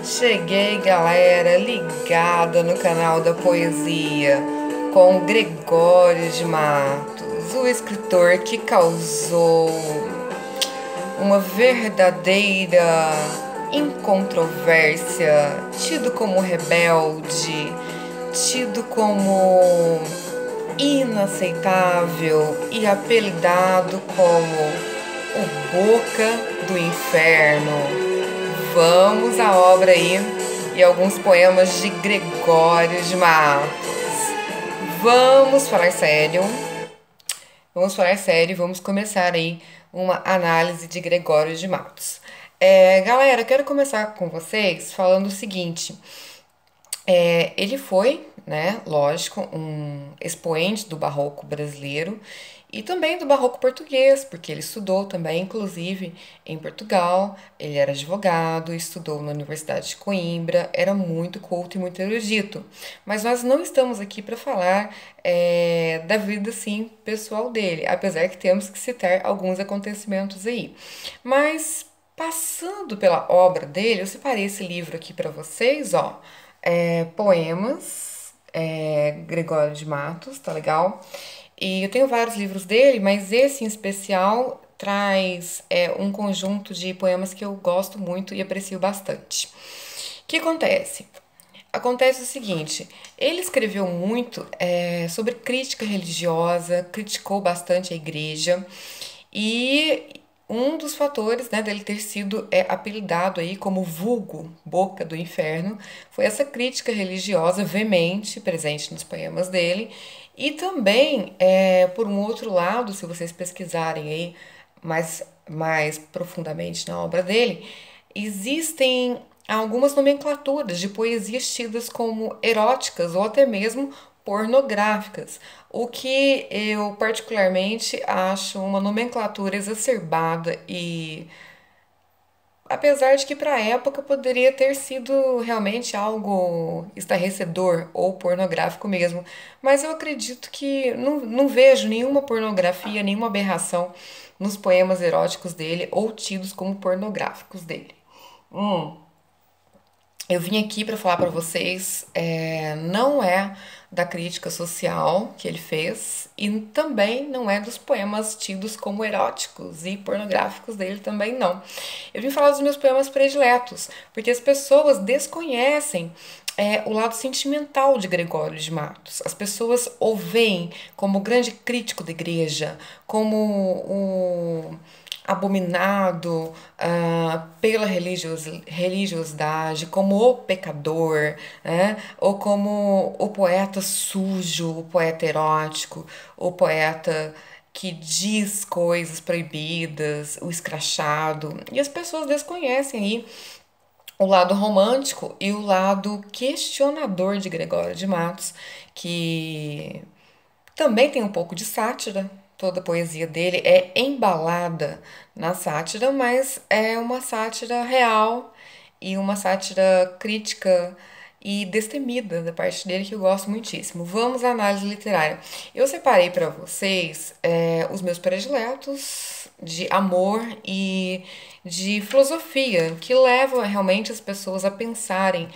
Cheguei, galera, ligada no canal da poesia com Gregório de Matos, o escritor que causou uma verdadeira incontrovérsia, tido como rebelde, tido como inaceitável e apelidado como o Boca do Inferno. Vamos à obra aí e alguns poemas de Gregório de Matos. Vamos falar sério. Vamos falar sério, vamos começar aí uma análise de Gregório de Matos. Galera, eu quero começar com vocês falando o seguinte. Ele foi, né, lógico, um expoente do barroco brasileiro e também do barroco português, porque ele estudou também, inclusive, em Portugal. Ele era advogado, estudou na Universidade de Coimbra, era muito culto e muito erudito. Mas nós não estamos aqui para falar da vida, assim, pessoal dele, apesar que temos que citar alguns acontecimentos aí. Mas, passando pela obra dele, eu separei esse livro aqui para vocês, ó. Poemas, Gregório de Matos, tá legal? E eu tenho vários livros dele, mas esse em especial traz um conjunto de poemas que eu gosto muito e aprecio bastante. O que acontece? Acontece o seguinte, ele escreveu muito sobre crítica religiosa, criticou bastante a igreja e um dos fatores, né, dele ter sido apelidado aí como vulgo Boca do Inferno foi essa crítica religiosa veemente presente nos poemas dele e também, por um outro lado, se vocês pesquisarem aí mais profundamente na obra dele, existem algumas nomenclaturas de poesias tidas como eróticas ou até mesmo pornográficas, o que eu particularmente acho uma nomenclatura exacerbada e apesar de que para a época poderia ter sido realmente algo estarrecedor ou pornográfico mesmo, mas eu acredito que não vejo nenhuma pornografia, nenhuma aberração nos poemas eróticos dele ou tidos como pornográficos dele. Eu vim aqui para falar para vocês, não é da crítica social que ele fez e também não é dos poemas tidos como eróticos e pornográficos dele também não. Eu vim falar dos meus poemas prediletos, porque as pessoas desconhecem o lado sentimental de Gregório de Matos. As pessoas o veem como o grande crítico da igreja, como o abominado pela religiosidade, como o pecador, né? Ou como o poeta sujo, o poeta erótico, o poeta que diz coisas proibidas, o escrachado. E as pessoas desconhecem aí o lado romântico e o lado questionador de Gregório de Matos, que também tem um pouco de sátira. Toda a poesia dele é embalada na sátira, mas é uma sátira real e uma sátira crítica e destemida da parte dele que eu gosto muitíssimo. Vamos à análise literária. Eu separei para vocês os meus prediletos de amor e de filosofia que levam realmente as pessoas a pensarem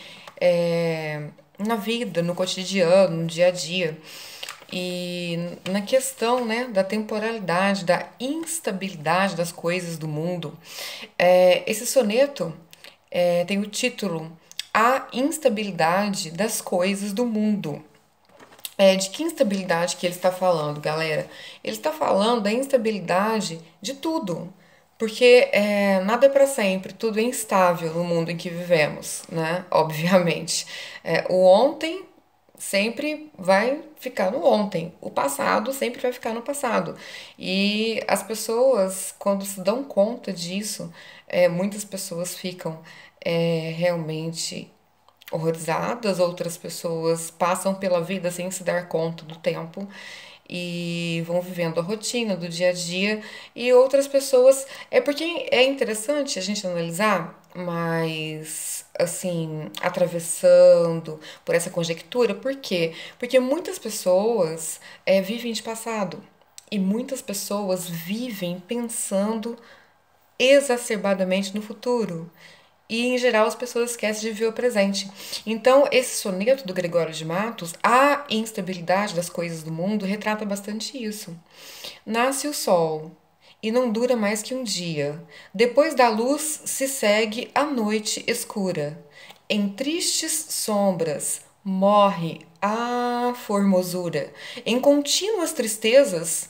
na vida, no cotidiano, no dia a dia. E na questão, né, da temporalidade, da instabilidade das coisas do mundo, esse soneto tem o título A Instabilidade das Coisas do Mundo. De que instabilidade que ele está falando, galera? Ele está falando da instabilidade de tudo, porque nada é para sempre, tudo é instável no mundo em que vivemos, né? Obviamente. O ontem sempre vai ficar no ontem, o passado sempre vai ficar no passado. E as pessoas, quando se dão conta disso, muitas pessoas ficam realmente horrorizadas, outras pessoas passam pela vida sem se dar conta do tempo e vão vivendo a rotina do dia a dia, e outras pessoas. É porque é interessante a gente analisar, mas assim, atravessando por essa conjectura, por quê? Porque muitas pessoas vivem de passado. E muitas pessoas vivem pensando exacerbadamente no futuro. e, em geral, as pessoas esquecem de viver o presente. Então, esse soneto do Gregório de Matos, A Instabilidade das Coisas do Mundo, retrata bastante isso. Nasce o sol e não dura mais que um dia. Depois da luz se segue a noite escura. Em tristes sombras morre a formosura. Em contínuas tristezas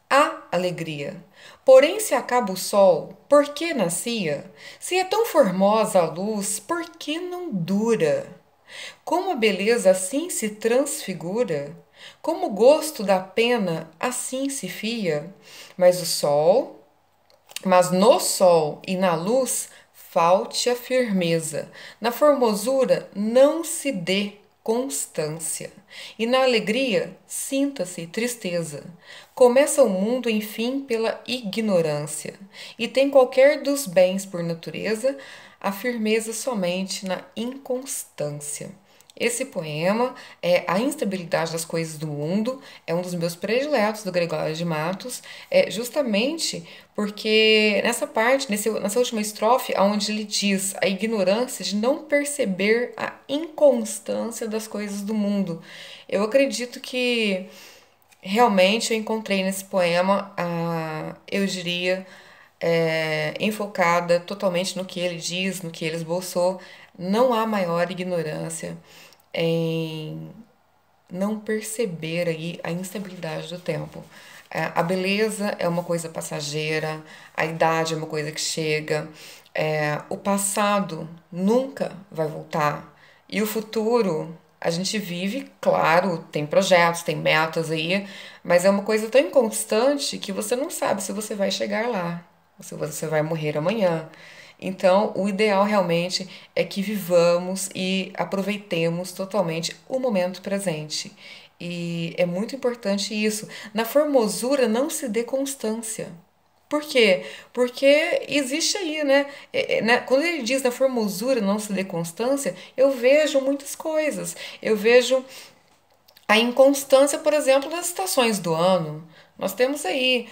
há alegria. Porém, se acaba o sol, por que nascia? Se é tão formosa a luz, por que não dura? Como a beleza assim se transfigura, como o gosto da pena assim se fia, mas o sol, mas no sol e na luz falte a firmeza, na formosura não se dê constância, e na alegria sinta-se tristeza. Começa o mundo, enfim, pela ignorância, e tem qualquer dos bens por natureza a firmeza somente na inconstância. Esse poema é A Instabilidade das Coisas do Mundo, é um dos meus prediletos do Gregório de Matos, justamente porque nessa parte, nessa última estrofe, onde ele diz a ignorância de não perceber a inconstância das coisas do mundo. Eu acredito que realmente eu encontrei nesse poema, eu diria, enfocada totalmente no que ele diz, no que ele esboçou. Não há maior ignorância em não perceber aí a instabilidade do tempo. A beleza é uma coisa passageira, a idade é uma coisa que chega, o passado nunca vai voltar e o futuro a gente vive, claro, tem projetos, tem metas aí, mas é uma coisa tão inconstante que você não sabe se você vai chegar lá, se você vai morrer amanhã. Então, o ideal realmente é que vivamos e aproveitemos totalmente o momento presente. E é muito importante isso. Na formosura não se dê constância. Por quê? Porque existe aí, né? Quando ele diz na formosura não se dê constância, eu vejo muitas coisas. Eu vejo a inconstância, por exemplo, das estações do ano. Nós temos aí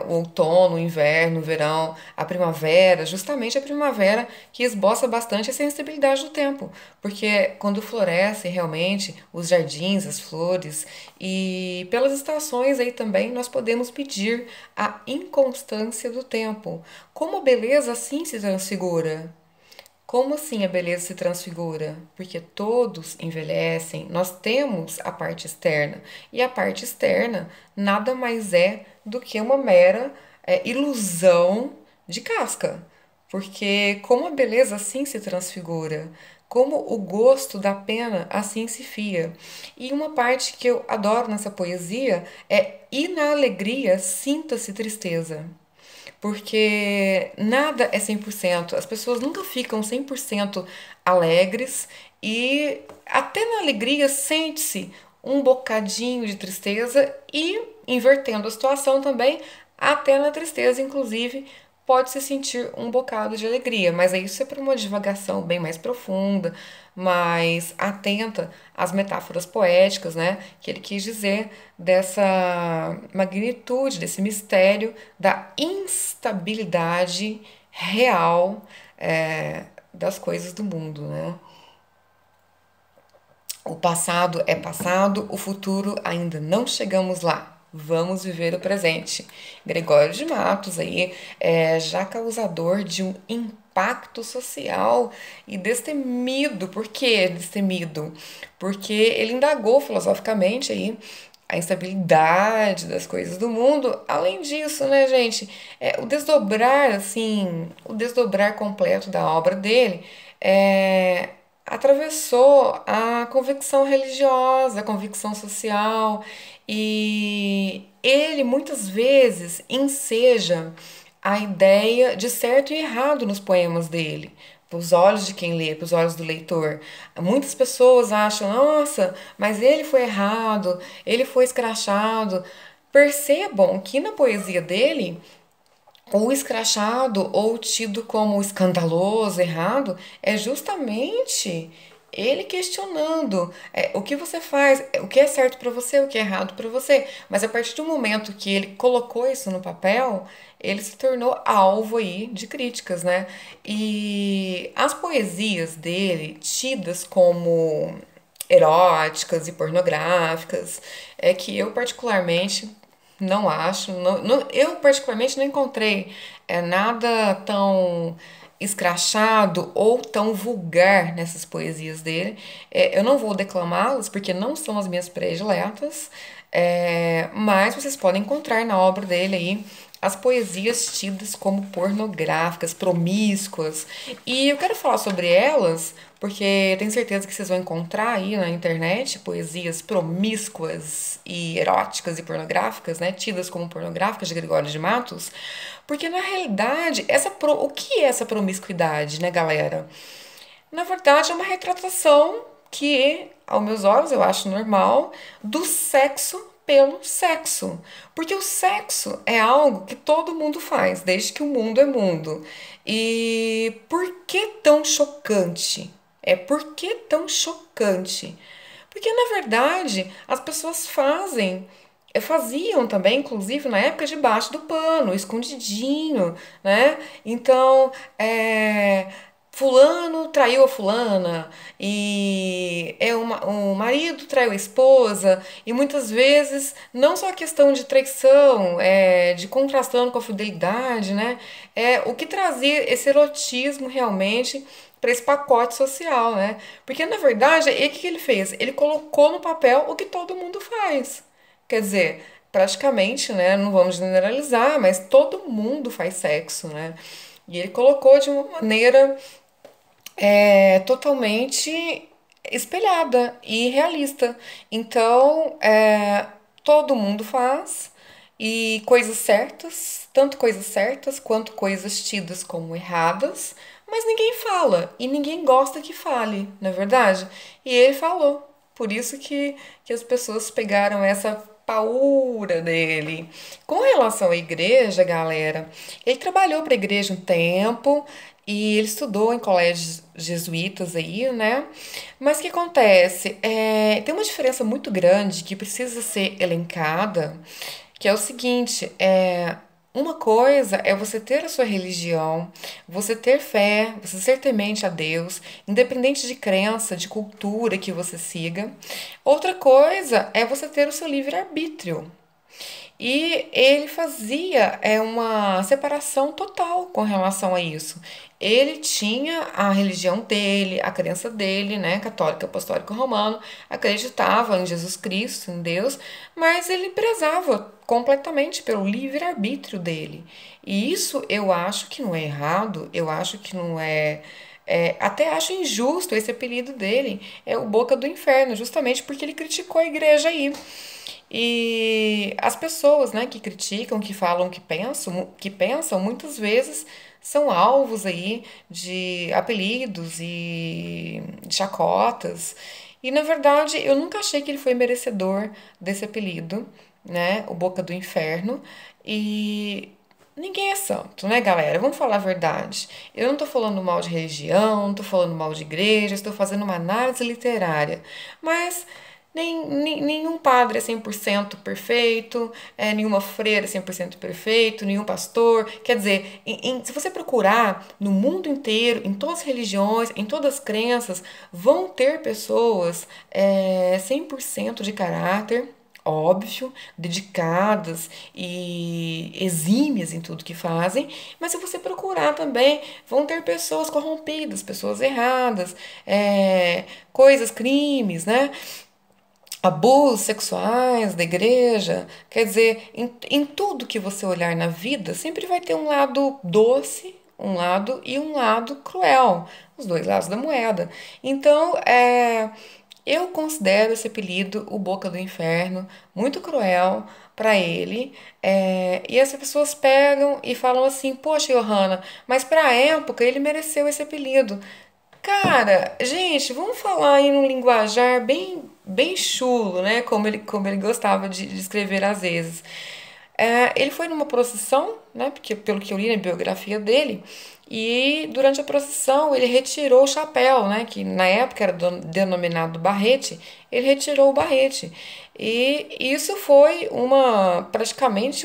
o outono, o inverno, o verão, a primavera, justamente a primavera que esboça bastante essa instabilidade do tempo, porque quando florescem realmente os jardins, as flores, e pelas estações aí também nós podemos pedir a inconstância do tempo. Como a beleza assim se transfigura? Como assim a beleza se transfigura? Porque todos envelhecem, nós temos a parte externa, e a parte externa nada mais é do que uma mera ilusão de casca. Porque como a beleza assim se transfigura, como o gosto da pena assim se fia. E uma parte que eu adoro nessa poesia é: e na alegria sinta-se tristeza. Porque nada é 100%. As pessoas nunca ficam 100% alegres e até na alegria sente-se um bocadinho de tristeza e, invertendo a situação também, até na tristeza, inclusive, pode-se sentir um bocado de alegria, mas aí isso é para uma divagação bem mais profunda, mais atenta às metáforas poéticas, né, que ele quis dizer dessa magnitude, desse mistério da instabilidade real das coisas do mundo, né? O passado é passado, o futuro ainda não chegamos lá. Vamos viver o presente. Gregório de Matos aí é já causador de um impacto social e destemido. Por que destemido? Porque ele indagou filosoficamente aí a instabilidade das coisas do mundo. Além disso, né, gente, o desdobrar, assim, o desdobrar completo da obra dele atravessou a convicção religiosa, a convicção social, e ele muitas vezes enseja a ideia de certo e errado nos poemas dele, para os olhos de quem lê, para os olhos do leitor. Muitas pessoas acham, nossa, mas ele foi errado, ele foi escrachado. Percebam que na poesia dele o escrachado ou tido como escandaloso, errado, é justamente ele questionando o que você faz, o que é certo para você, o que é errado para você. Mas a partir do momento que ele colocou isso no papel, ele se tornou alvo aí de críticas, né? E as poesias dele, tidas como eróticas e pornográficas, é que eu particularmente não acho, eu particularmente não encontrei nada tão escrachado ou tão vulgar nessas poesias dele. Eu não vou declamá-las porque não são as minhas prediletas, mas vocês podem encontrar na obra dele aí as poesias tidas como pornográficas, promíscuas. E eu quero falar sobre elas porque tenho certeza que vocês vão encontrar aí na internet poesias promíscuas e eróticas e pornográficas, né, tidas como pornográficas de Gregório de Matos, porque na realidade, o que é essa promiscuidade, né, galera? Na verdade, é uma retratação que, aos meus olhos, eu acho normal, do sexo pelo sexo. Porque o sexo é algo que todo mundo faz, desde que o mundo é mundo. E por que tão chocante? Por que tão chocante? Porque, na verdade, as pessoas faziam também, inclusive na época, debaixo do pano, escondidinho, né? Então, fulano traiu a fulana e o marido traiu a esposa e muitas vezes não só a questão de traição, de contrastando com a fidelidade, né? O que trazia esse erotismo realmente para esse pacote social, né? Porque na verdade, o que ele fez? Ele colocou no papel o que todo mundo faz. Quer dizer, praticamente, né? Não vamos generalizar, mas todo mundo faz sexo, né? E ele colocou de uma maneira totalmente espelhada e realista. Então, todo mundo faz e coisas certas, tanto coisas certas quanto coisas tidas como erradas, mas ninguém fala e ninguém gosta que fale, não é verdade? E ele falou. Por isso que as pessoas pegaram essa paura dele. Com relação à igreja, galera, ele trabalhou para a igreja um tempo e ele estudou em colégios jesuítas aí, né? Mas o que acontece? Tem uma diferença muito grande que precisa ser elencada, que é o seguinte, uma coisa é você ter a sua religião, você ter fé, você ser temente a Deus, independente de crença, de cultura que você siga. Outra coisa é você ter o seu livre-arbítrio. E ele fazia uma separação total com relação a isso. Ele tinha a religião dele, a crença dele, né, católico, apostólico, romano, acreditava em Jesus Cristo, em Deus, mas ele prezava completamente pelo livre-arbítrio dele. E isso eu acho que não é errado, eu acho que não até acho injusto esse apelido dele, é o Boca do Inferno, justamente porque ele criticou a igreja aí. E as pessoas, né, que criticam, que pensam, muitas vezes são alvos aí de apelidos e de chacotas. E na verdade, eu nunca achei que ele foi merecedor desse apelido, né, o Boca do Inferno. E ninguém é santo, né, galera? Vamos falar a verdade. Eu não tô falando mal de religião, não tô falando mal de igreja, estou fazendo uma análise literária. Mas nenhum padre é 100% perfeito, nenhuma freira é 100% perfeito, nenhum pastor. Quer dizer, se você procurar no mundo inteiro, em todas as religiões, em todas as crenças, vão ter pessoas 100% de caráter, óbvio, dedicadas e exímias em tudo que fazem, mas se você procurar também, vão ter pessoas corrompidas, pessoas erradas, coisas, crimes, né? Abusos sexuais da igreja. Quer dizer, em tudo que você olhar na vida, sempre vai ter um lado doce, um lado e um lado cruel, os dois lados da moeda. Então, eu considero esse apelido, o Boca do Inferno, muito cruel para ele. E as pessoas pegam e falam assim: Poxa, Johanna, mas para a época ele mereceu esse apelido. Cara, gente, vamos falar aí num linguajar bem, bem chulo, né? Como ele gostava de escrever às vezes. Ele foi numa procissão, né? Porque pelo que eu li na biografia dele, e durante a procissão ele retirou o chapéu, né? Que na época era denominado barrete. Ele retirou o barrete. E isso foi praticamente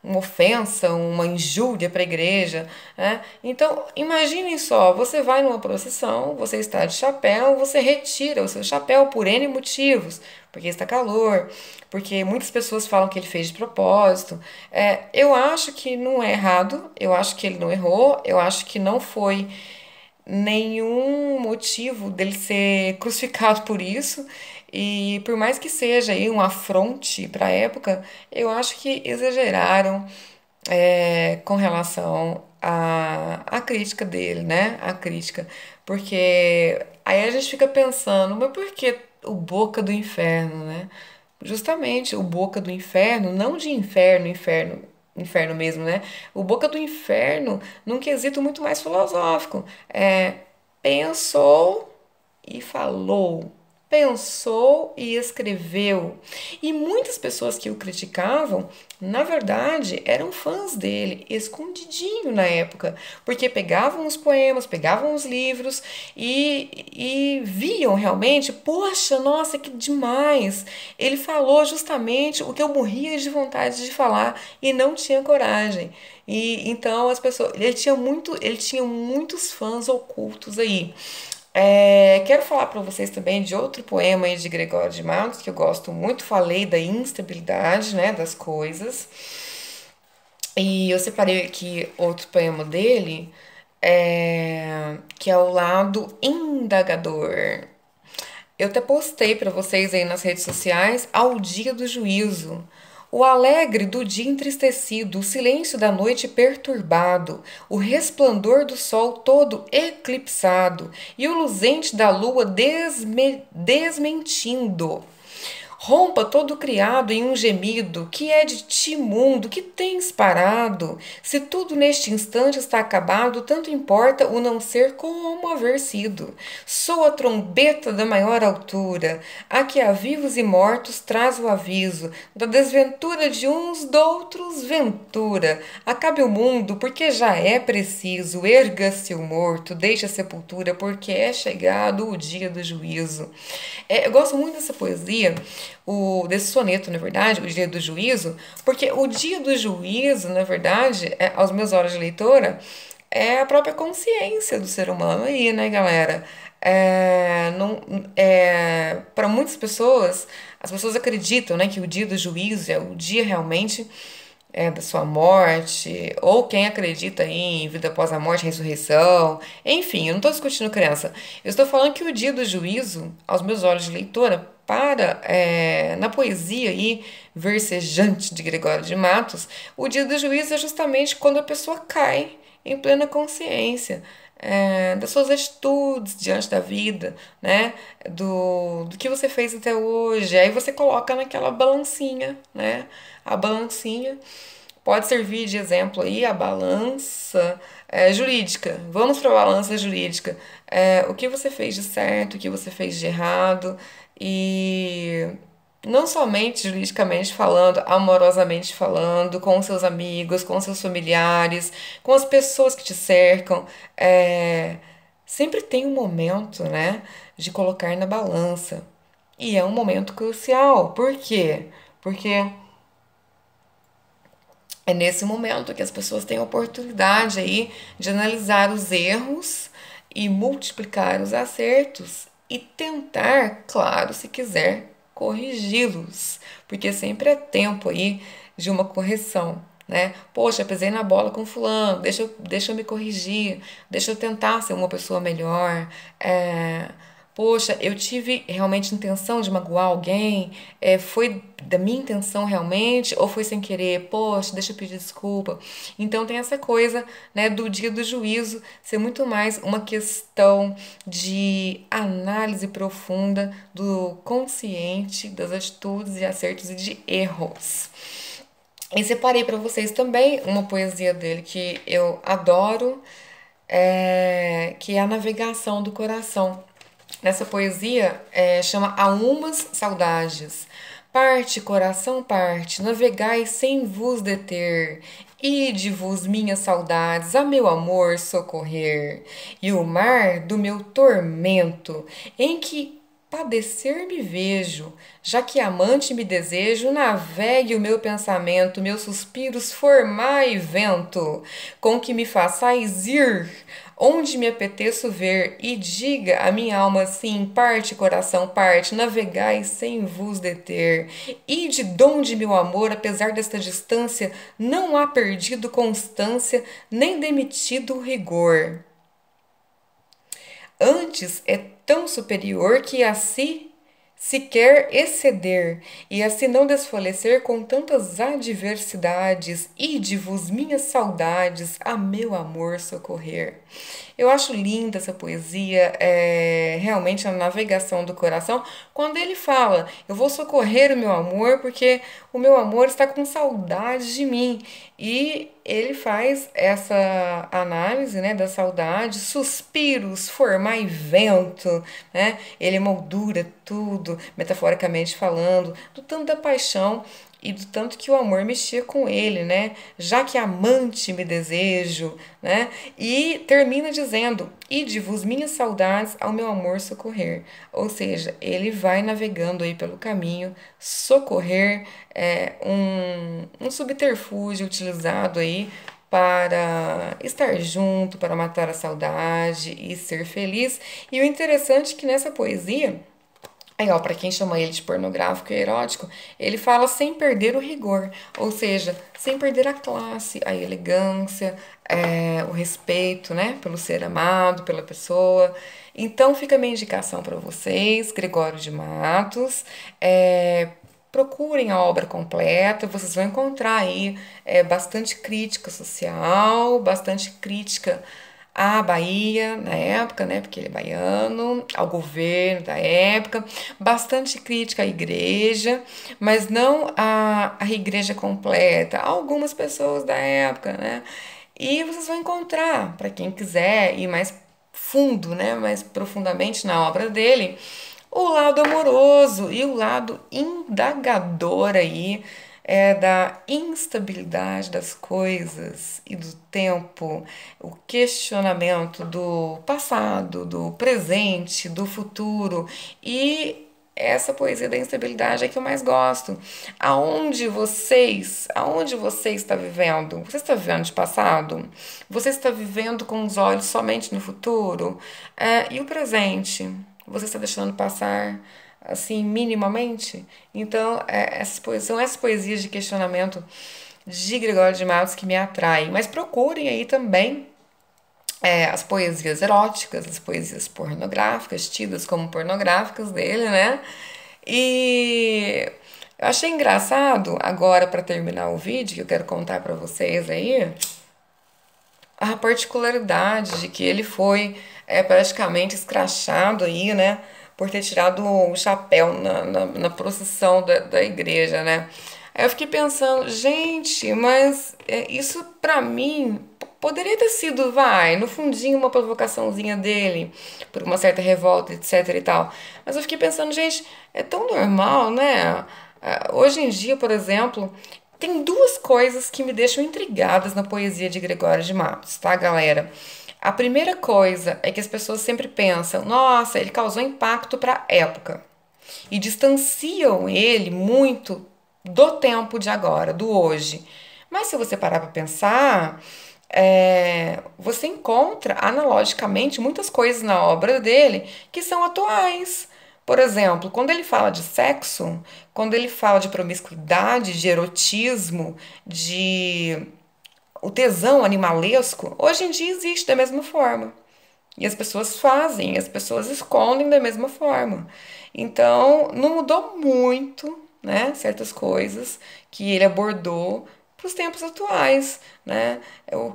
uma ofensa, uma injúria para a igreja, né? Então, imaginem só, você vai numa procissão, você está de chapéu, você retira o seu chapéu por N motivos, porque está calor, porque muitas pessoas falam que ele fez de propósito. Eu acho que não é errado, eu acho que ele não errou, eu acho que não foi nenhum motivo dele ser crucificado por isso. E por mais que seja aí um afronte para a época, eu acho que exageraram com relação à crítica dele, né? A crítica. Porque aí a gente fica pensando, mas por que o Boca do Inferno, né? Justamente o Boca do Inferno, não de inferno, inferno, inferno mesmo, né? O Boca do Inferno num quesito muito mais filosófico. Pensou e falou. Pensou e escreveu. E muitas pessoas que o criticavam, na verdade, eram fãs dele, escondidinho na época, porque pegavam os poemas, pegavam os livros e viam realmente, poxa, nossa, que demais! Ele falou justamente o que eu morria de vontade de falar e não tinha coragem. E então as pessoas, ele tinha muitos fãs ocultos aí. Quero falar para vocês também de outro poema aí de Gregório de Matos, que eu gosto muito. Falei da instabilidade, né, das coisas. E eu separei aqui outro poema dele, que é o lado indagador. Eu até postei para vocês aí nas redes sociais ao dia do juízo. O alegre do dia entristecido, o silêncio da noite perturbado, o resplendor do sol todo eclipsado e o luzente da lua desmentindo. Rompa todo criado em um gemido, que é de ti mundo, que tens parado? Se tudo neste instante está acabado, tanto importa o não ser como haver sido. Sou a trombeta da maior altura, a que a vivos e mortos traz o aviso, da desventura de uns, doutros ventura. Acabe o mundo, porque já é preciso, erga-se o morto, deixe a sepultura, porque é chegado o dia do juízo. Eu gosto muito dessa poesia, desse soneto, na verdade, o dia do juízo, porque o dia do juízo, na verdade, aos meus olhos de leitora, é a própria consciência do ser humano aí, né, galera? Não, para muitas pessoas, as pessoas acreditam, né, que o dia do juízo é o dia realmente da sua morte, ou quem acredita em vida após a morte, ressurreição, enfim, eu não estou discutindo crença. Eu estou falando que o dia do juízo, aos meus olhos de leitora, na poesia aí, versejante de Gregório de Matos, o dia do juízo é justamente quando a pessoa cai em plena consciência. Das suas atitudes diante da vida, né? Do que você fez até hoje. Aí você coloca naquela balancinha, né? A balancinha pode servir de exemplo aí a balança jurídica. Vamos para a balança jurídica. O que você fez de certo, o que você fez de errado e não somente juridicamente falando, amorosamente falando, com seus amigos, com seus familiares, com as pessoas que te cercam. Sempre tem um momento, né, de colocar na balança. E é um momento crucial. Por quê? Porque é nesse momento que as pessoas têm a oportunidade aí de analisar os erros e multiplicar os acertos e tentar, claro, se quiser, corrigi-los, porque sempre é tempo aí de uma correção, né? Poxa, pisei na bola com fulano, deixa eu me corrigir, deixa eu tentar ser uma pessoa melhor. Poxa, eu tive realmente intenção de magoar alguém? Foi da minha intenção realmente ou foi sem querer? Poxa, deixa eu pedir desculpa. Então tem essa coisa, né, do dia do juízo ser muito mais uma questão de análise profunda do consciente, das atitudes e acertos e de erros. E separei para vocês também uma poesia dele que eu adoro, que é a Navegação do Coração. Nessa poesia chama A Umas Saudades. Parte, coração, parte, navegai sem vos deter, ide-vos minhas saudades, a meu amor socorrer, e o mar do meu tormento, em que padecer me vejo, já que amante me desejo, navegue o meu pensamento, meus suspiros formai vento, com que me façais ir, onde me apeteço ver, e diga a minha alma assim, parte coração, parte, navegai sem vos deter, e de donde meu amor, apesar desta distância, não há perdido constância, nem demitido rigor. Antes é tão superior que a si se quer exceder, e assim não desfalecer com tantas adversidades, ide-vos minhas saudades a meu amor socorrer. Eu acho linda essa poesia, realmente a navegação do coração, quando ele fala, eu vou socorrer o meu amor porque o meu amor está com saudade de mim. E ele faz essa análise, né, da saudade, suspiros, formar vento, né? Ele moldura tudo, metaforicamente falando, do tanto da paixão e do tanto que o amor mexia com ele, né? Já que amante me desejo, né? E termina dizendo: ide-vos minhas saudades ao meu amor socorrer. Ou seja, ele vai navegando aí pelo caminho, socorrer um subterfúgio utilizado aí para estar junto, para matar a saudade e ser feliz. E o interessante é que nessa poesia, aí, ó, para quem chama ele de pornográfico e erótico, ele fala sem perder o rigor, ou seja, sem perder a classe, a elegância, o respeito, né, pelo ser amado, pela pessoa. Então, fica a minha indicação para vocês, Gregório de Matos. Procurem a obra completa, vocês vão encontrar aí bastante crítica social, bastante crítica à Bahia na época, né, porque ele é baiano, ao governo da época, bastante crítica à igreja, mas não à igreja completa, a algumas pessoas da época, né, e vocês vão encontrar, para quem quiser ir mais fundo, né, mais profundamente na obra dele, o lado amoroso e o lado indagador aí da instabilidade das coisas e do tempo, o questionamento do passado, do presente, do futuro e essa poesia da instabilidade é que eu mais gosto. Aonde você está vivendo? Você está vivendo de passado? Você está vivendo com os olhos somente no futuro? E o presente? Você está deixando passar assim minimamente? Então, são essas poesias de questionamento de Gregório de Matos que me atraem. Mas procurem aí também as poesias eróticas, as poesias pornográficas, tidas como pornográficas dele, né? E eu achei engraçado, agora para terminar o vídeo, que eu quero contar para vocês aí, a particularidade de que ele foi praticamente escrachado aí, né? Por ter tirado o chapéu na procissão da igreja, né? Aí eu fiquei pensando, gente, mas isso pra mim poderia ter sido, vai, no fundinho uma provocaçãozinha dele, por uma certa revolta, etc e tal. Mas eu fiquei pensando, gente, é tão normal, né? Hoje em dia, por exemplo, tem duas coisas que me deixam intrigadas na poesia de Gregório de Matos, tá, galera? A primeira coisa é que as pessoas sempre pensam, nossa, ele causou impacto para a época. E distanciam ele muito do tempo de agora, do hoje. Mas se você parar para pensar, você encontra analogicamente muitas coisas na obra dele que são atuais. Por exemplo, quando ele fala de sexo, quando ele fala de promiscuidade, de erotismo, de o tesão animalesco, hoje em dia existe da mesma forma. E as pessoas fazem, as pessoas escondem da mesma forma. Então, não mudou muito, né, certas coisas que ele abordou para os tempos atuais, né? O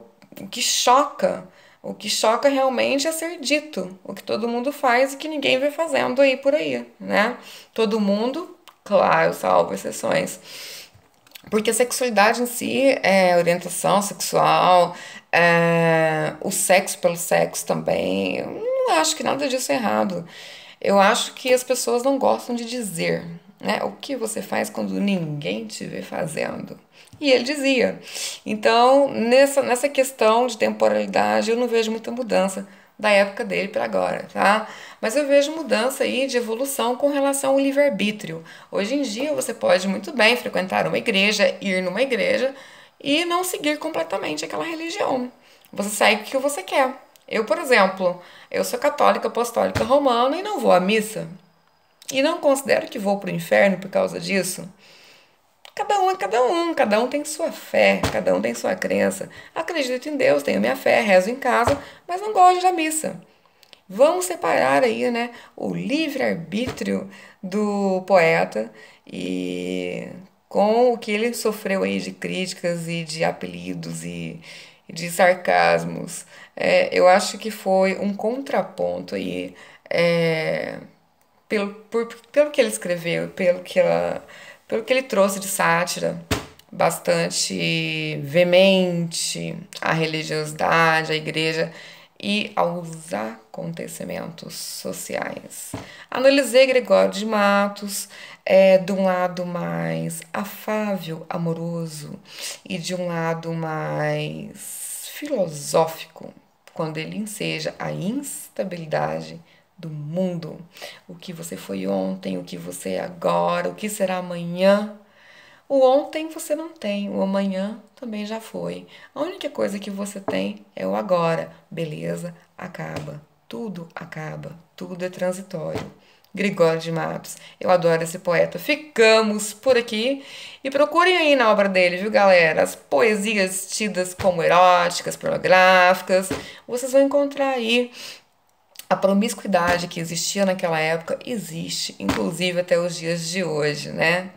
que choca, o que choca realmente é ser dito, o que todo mundo faz e que ninguém vê fazendo aí por aí, né? Todo mundo, claro, salvo exceções. Porque a sexualidade em si, orientação sexual, o sexo pelo sexo também, eu não acho que nada disso é errado. Eu acho que as pessoas não gostam de dizer, né, o que você faz quando ninguém te vê fazendo. E ele dizia. Então, nessa questão de temporalidade, eu não vejo muita mudança da época dele para agora, tá? Mas eu vejo mudança aí de evolução com relação ao livre-arbítrio. Hoje em dia você pode muito bem frequentar uma igreja, ir numa igreja e não seguir completamente aquela religião. Você segue o que você quer. Eu, por exemplo, eu sou católica apostólica romana e não vou à missa. E não considero que vou para o inferno por causa disso. Cada um é cada um tem sua fé, cada um tem sua crença. Acredito em Deus, tenho minha fé, rezo em casa, mas não gosto da missa. Vamos separar aí, né, o livre-arbítrio do poeta e com o que ele sofreu aí de críticas e de apelidos e de sarcasmos. Eu acho que foi um contraponto aí, pelo que ele escreveu, pelo que ele trouxe de sátira, bastante veemente à religiosidade, à igreja e aos acontecimentos sociais. Analisei Gregório de Matos de um lado mais afável, amoroso e de um lado mais filosófico, quando ele enseja a instabilidade do mundo. O que você foi ontem, o que você é agora, o que será amanhã. O ontem você não tem, o amanhã também já foi. A única coisa que você tem é o agora. Beleza, acaba. Tudo acaba. Tudo é transitório. Gregório de Matos. Eu adoro esse poeta. Ficamos por aqui e procurem aí na obra dele, viu, galera? As poesias tidas como eróticas, pornográficas. Vocês vão encontrar aí a promiscuidade que existia naquela época existe, inclusive até os dias de hoje, né?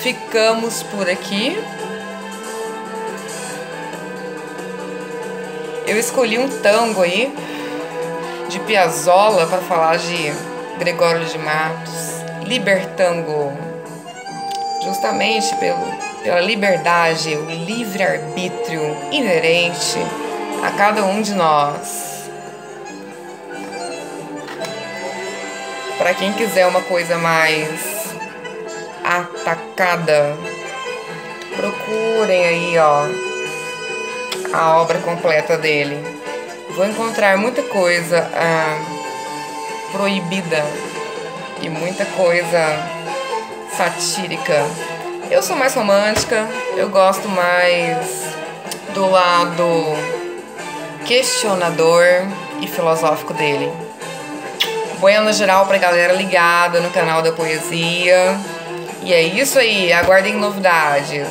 Ficamos por aqui. Eu escolhi um tango aí de Piazzolla para falar de Gregório de Matos, Libertango, justamente pela liberdade, o livre-arbítrio inerente a cada um de nós. Para quem quiser uma coisa mais atacada, procurem aí, ó, a obra completa dele. Vão encontrar muita coisa proibida e muita coisa satírica. Eu sou mais romântica, eu gosto mais do lado questionador e filosófico dele. Buena geral pra galera ligada no canal da poesia. E é isso aí, aguardem novidades.